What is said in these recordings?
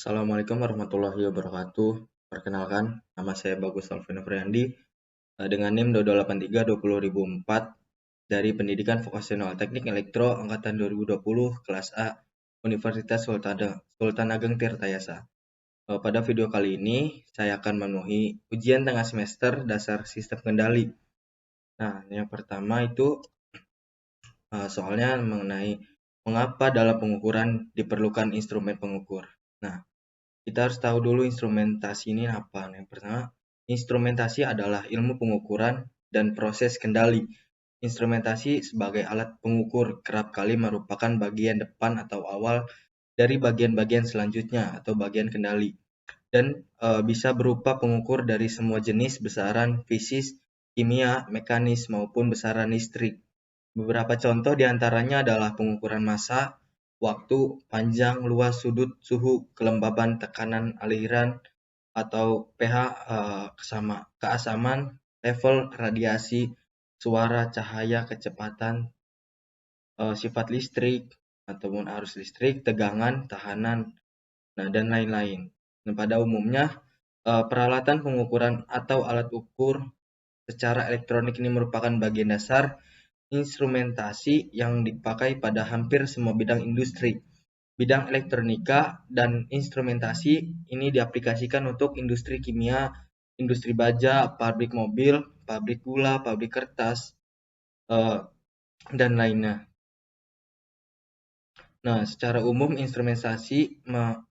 Assalamualaikum warahmatullahi wabarakatuh. Perkenalkan, nama saya Bagus Alvin Friandi dengan NIM 283-20004 dari Pendidikan Vokasional Teknik Elektro Angkatan 2020 Kelas A Universitas Sultan Ageng Tirtayasa. Pada video kali ini, saya akan memenuhi ujian tengah semester dasar sistem kendali. Nah, yang pertama itu soalnya mengenai mengapa dalam pengukuran diperlukan instrumen pengukur. Nah, kita harus tahu dulu instrumentasi ini apa. Yang pertama, instrumentasi adalah ilmu pengukuran dan proses kendali. Instrumentasi sebagai alat pengukur kerap kali merupakan bagian depan atau awal dari bagian-bagian selanjutnya atau bagian kendali. Dan bisa berupa pengukur dari semua jenis, besaran, fisik, kimia, mekanis, maupun besaran listrik. Beberapa contoh diantaranya adalah pengukuran massa, waktu, panjang, luas, sudut, suhu, kelembaban, tekanan, aliran, atau pH, keasaman, level, radiasi, suara, cahaya, kecepatan, sifat listrik, ataupun arus listrik, tegangan, tahanan, nah dan lain-lain. Nah, pada umumnya, peralatan pengukuran atau alat ukur secara elektronik ini merupakan bagian dasar instrumentasi yang dipakai pada hampir semua bidang industri. Bidang elektronika dan instrumentasi ini diaplikasikan untuk industri kimia, industri baja, pabrik mobil, pabrik gula, pabrik kertas, dan lainnya. Nah, secara umum instrumentasi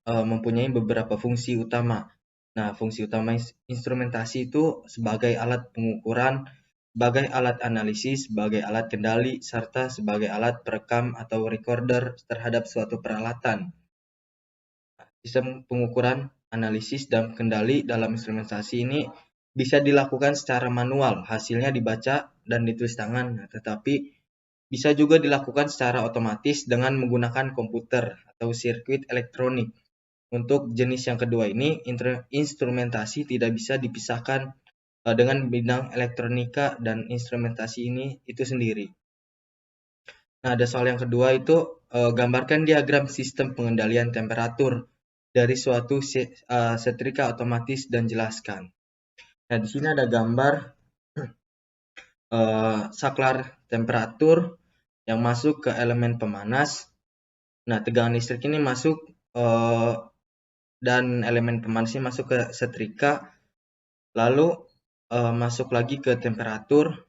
mempunyai beberapa fungsi utama. Nah, fungsi utama instrumentasi itu sebagai alat pengukuran, sebagai alat analisis, sebagai alat kendali, serta sebagai alat perekam atau recorder terhadap suatu peralatan. Sistem pengukuran, analisis, dan kendali dalam instrumentasi ini bisa dilakukan secara manual, hasilnya dibaca dan ditulis tangan, tetapi bisa juga dilakukan secara otomatis dengan menggunakan komputer atau sirkuit elektronik. Untuk jenis yang kedua ini, instrumentasi tidak bisa dipisahkan dengan bidang elektronika dan instrumentasi ini itu sendiri. Nah, ada soal yang kedua itu gambarkan diagram sistem pengendalian temperatur dari suatu setrika otomatis dan jelaskan. Nah, di sini ada gambar saklar temperatur yang masuk ke elemen pemanas. Nah, tegangan listrik ini masuk dan elemen pemanas ini masuk ke setrika, lalu masuk lagi ke temperatur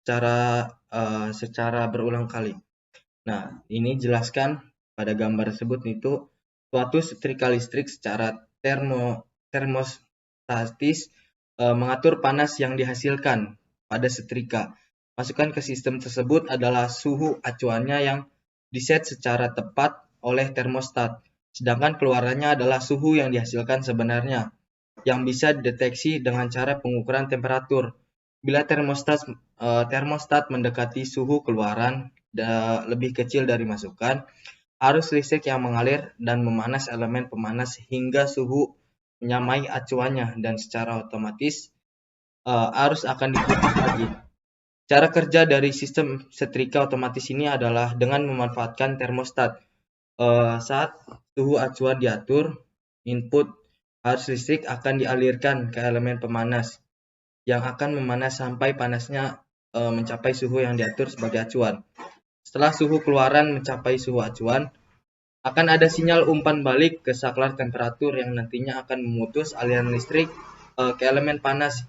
secara berulang kali. Nah, ini jelaskan pada gambar tersebut itu suatu setrika listrik secara termostatis mengatur panas yang dihasilkan pada setrika. Masukan ke sistem tersebut adalah suhu acuannya yang diset secara tepat oleh termostat, sedangkan keluarannya adalah suhu yang dihasilkan sebenarnya, yang bisa dideteksi dengan cara pengukuran temperatur. Bila termostat mendekati suhu keluaran lebih kecil dari masukan, arus listrik yang mengalir dan memanas elemen pemanas hingga suhu menyamai acuannya, dan secara otomatis arus akan diputus lagi. Cara kerja dari sistem setrika otomatis ini adalah dengan memanfaatkan termostat. Saat suhu acuan diatur, input arus listrik akan dialirkan ke elemen pemanas yang akan memanas sampai panasnya mencapai suhu yang diatur sebagai acuan. Setelah suhu keluaran mencapai suhu acuan, akan ada sinyal umpan balik ke saklar temperatur yang nantinya akan memutus aliran listrik ke elemen panas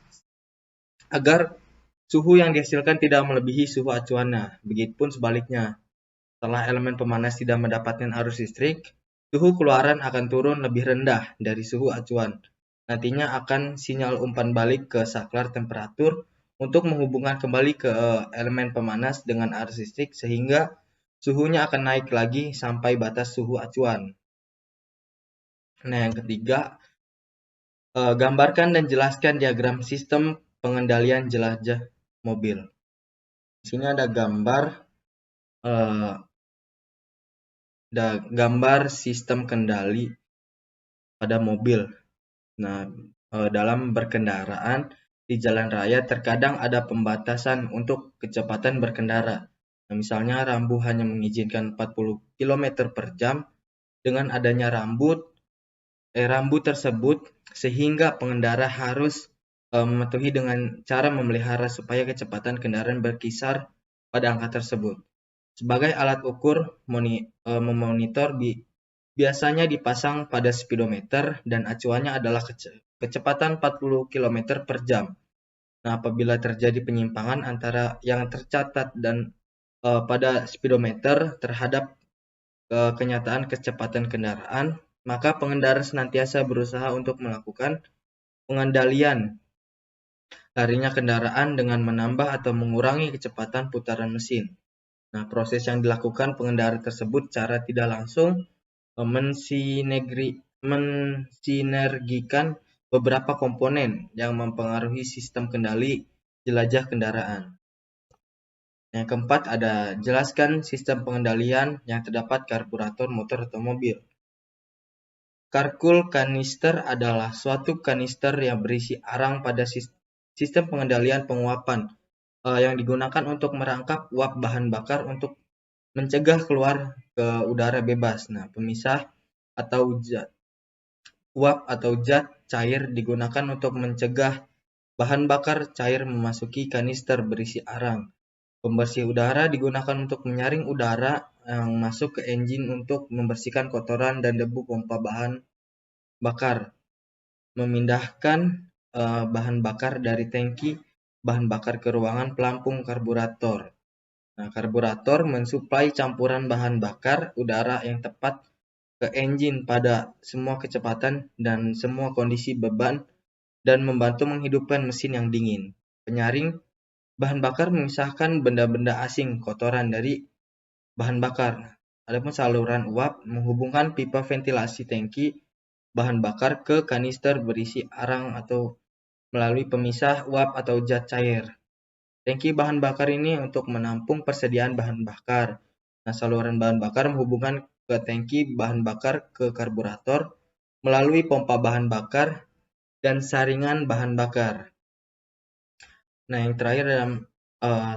agar suhu yang dihasilkan tidak melebihi suhu acuannya. Begitupun sebaliknya, setelah elemen pemanas tidak mendapatkan arus listrik, suhu keluaran akan turun lebih rendah dari suhu acuan. Nantinya akan sinyal umpan balik ke saklar temperatur untuk menghubungkan kembali ke elemen pemanas dengan arus listrik sehingga suhunya akan naik lagi sampai batas suhu acuan. Nah, yang ketiga, gambarkan dan jelaskan diagram sistem pengendalian jelajah mobil. Di sini ada gambar sistem kendali pada mobil. Nah, dalam berkendaraan di jalan raya terkadang ada pembatasan untuk kecepatan berkendara. Nah, misalnya rambu hanya mengizinkan 40 km per jam, dengan adanya rambu tersebut, sehingga pengendara harus mematuhi dengan cara memelihara supaya kecepatan kendaraan berkisar pada angka tersebut. Sebagai alat ukur memonitor biasanya dipasang pada speedometer dan acuannya adalah kecepatan 40 km per jam. Nah, apabila terjadi penyimpangan antara yang tercatat dan pada speedometer terhadap kenyataan kecepatan kendaraan, maka pengendara senantiasa berusaha untuk melakukan pengendalian larinya kendaraan dengan menambah atau mengurangi kecepatan putaran mesin. Nah, proses yang dilakukan pengendara tersebut secara tidak langsung mensinergikan beberapa komponen yang mempengaruhi sistem kendali jelajah kendaraan. Yang keempat ada jelaskan sistem pengendalian yang terdapat karburator motor atau mobil. Karkul kanister adalah suatu kanister yang berisi arang pada sistem pengendalian penguapan yang digunakan untuk merangkap uap bahan bakar untuk mencegah keluar ke udara bebas. Nah, pemisah atau uap atau zat cair digunakan untuk mencegah bahan bakar cair memasuki kanister berisi arang. Pembersih udara digunakan untuk menyaring udara yang masuk ke engine untuk membersihkan kotoran dan debu pompa bahan bakar. Memindahkan bahan bakar dari tangki bahan bakar ke ruangan pelampung karburator. Nah, karburator mensuplai campuran bahan bakar udara yang tepat ke engine pada semua kecepatan dan semua kondisi beban dan membantu menghidupkan mesin yang dingin. Penyaring bahan bakar memisahkan benda-benda asing kotoran dari bahan bakar. Adapun saluran uap menghubungkan pipa ventilasi tangki bahan bakar ke kanister berisi arang atau melalui pemisah uap atau zat cair. Tangki bahan bakar ini untuk menampung persediaan bahan bakar. Nah, saluran bahan bakar menghubungkan ke tangki bahan bakar ke karburator melalui pompa bahan bakar dan saringan bahan bakar. Nah, yang terakhir dalam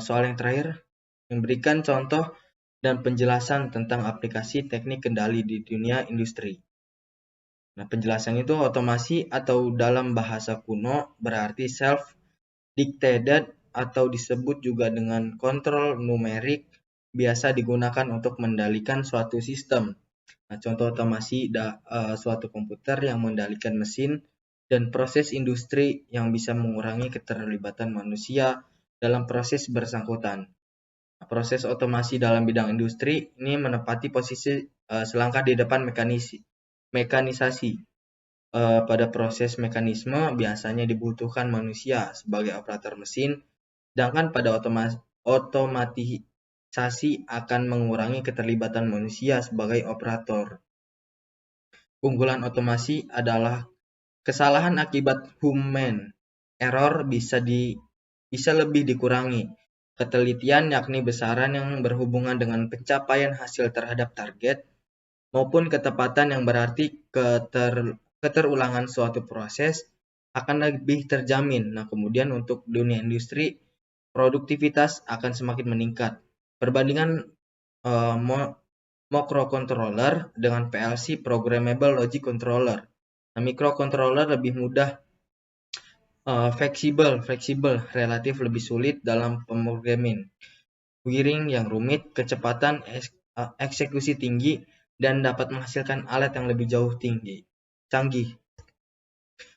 soal yang terakhir, memberikan contoh dan penjelasan tentang aplikasi teknik kendali di dunia industri. Nah, penjelasan itu otomasi atau dalam bahasa kuno berarti self-dictated atau disebut juga dengan kontrol numerik biasa digunakan untuk mengendalikan suatu sistem. Nah, contoh otomasi suatu komputer yang mengendalikan mesin dan proses industri yang bisa mengurangi keterlibatan manusia dalam proses bersangkutan. Nah, proses otomasi dalam bidang industri ini menempati posisi selangkah di depan mekanisasi. Pada proses mekanisme biasanya dibutuhkan manusia sebagai operator mesin, sedangkan pada otomatisasi akan mengurangi keterlibatan manusia sebagai operator. Keunggulan otomasi adalah kesalahan akibat human error bisa lebih dikurangi. Ketelitian yakni besaran yang berhubungan dengan pencapaian hasil terhadap target maupun ketepatan yang berarti keterulangan suatu proses akan lebih terjamin. Nah, kemudian untuk dunia industri, produktivitas akan semakin meningkat. Perbandingan microcontroller dengan PLC Programmable Logic Controller. Nah, microcontroller lebih mudah fleksibel, relatif lebih sulit dalam pemrograman. Wiring yang rumit, kecepatan eksekusi tinggi, dan dapat menghasilkan alat yang lebih canggih.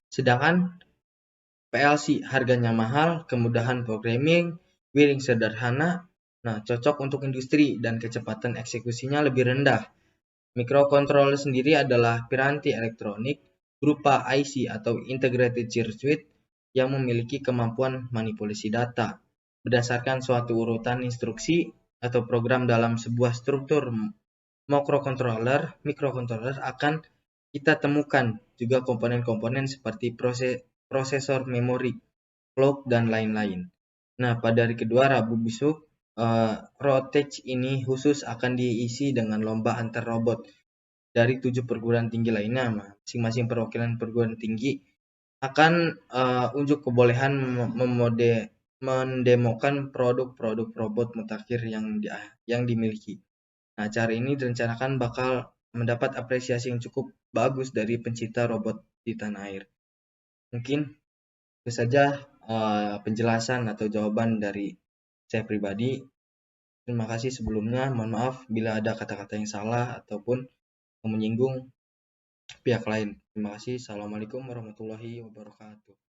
Sedangkan PLC harganya mahal, kemudahan programming, wiring sederhana, nah cocok untuk industri dan kecepatan eksekusinya lebih rendah. Microcontroller sendiri adalah piranti elektronik berupa IC atau Integrated Circuit yang memiliki kemampuan manipulasi data berdasarkan suatu urutan instruksi atau program dalam sebuah struktur microcontroller akan kita temukan juga komponen-komponen seperti prosesor, memori, clock, dan lain-lain. Nah, pada hari kedua Rabu besok, Routech ini khusus akan diisi dengan lomba antar robot dari 7 perguruan tinggi lainnya. Masing-masing perwakilan perguruan tinggi akan unjuk kebolehan mendemokan produk-produk robot mutakhir yang dimiliki. Nah, acara ini direncanakan bakal mendapat apresiasi yang cukup bagus dari pencinta robot di tanah air. Mungkin itu saja penjelasan atau jawaban dari saya pribadi. Terima kasih sebelumnya. Mohon maaf bila ada kata-kata yang salah ataupun yang menyinggung pihak lain. Terima kasih. Assalamualaikum warahmatullahi wabarakatuh.